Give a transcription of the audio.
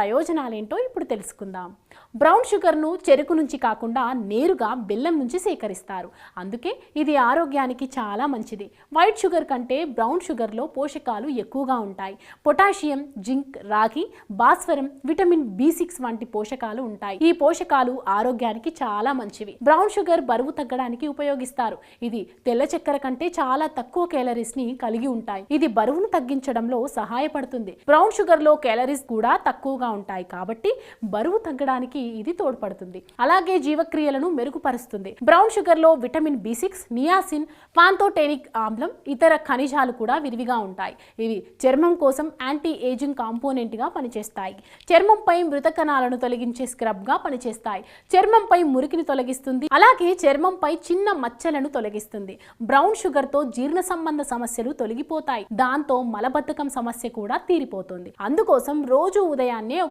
ప్రయోజనాలేంటో ఇప్పుడు తెలుసుకుందాం. బ్రౌన్ షుగర్ను చెరుకు నుంచి కాకుండా నేరుగా బెల్లం నుంచి సేకరిస్తారు. అందుకే ఇది ఆరోగ్యానికి చాలా మంచిది. వైట్ షుగర్ కంటే బ్రౌన్ షుగర్లో పోషకాలు ఎక్కువగా ఉంటాయి. పొటాషియం, జింక్, రాగి, భాస్వరం, విటమిన్ B6 వంటి పోషకాలు ఉంటాయి. ఈ పోషకాలు ఆరోగ్యానికి చాలా మంచివి. బ్రౌన్ షుగర్ బరువు తగ్గడానికి ఉపయోగిస్తారు. ఇది తెల్ల చక్కెర కంటే చాలా తక్కువ క్యాలరీస్ ని కలిగి ఉంటాయి. ఇది బరువును తగ్గించడంలో సహాయపడుతుంది. బ్రౌన్ షుగర్ లో క్యాలరీస్ కూడా తక్కువగా ఉంటాయి కాబట్టి బరువు తగ్గడానికి ఇది తోడ్పడుతుంది. అలాగే జీవక్రియలను మెరుగుపరుస్తుంది. బ్రౌన్ షుగర్ లో విటమిన్ B6, నియాసిన్, పాంతోటేనిక్ ఆమ్లం, ఇతర ఖనిజాలు కూడా విరివిగా ఉంటాయి. ఇవి చర్మం కోసం యాంటీ ఏజింగ్ కాంపోనెంట్ గా పనిచేస్తాయి. చర్మంపై మృత కణాలను తొలగించే స్క్రబ్ గా పనిచేస్తాయి. చర్మంపై మురికిని తొలగిస్తుంది. అలాగే చర్మంపై చిన్న మచ్చలను తొలగిస్తుంది. బ్రౌన్ షుగర్ తో జీర్ణ సంబంధ సమస్యలు తొలగిపోతాయి. దాంతో మలబద్ధకం సమస్య కూడా తీరిపోతుంది. అందుకోసం రోజు ఉదయాన్నే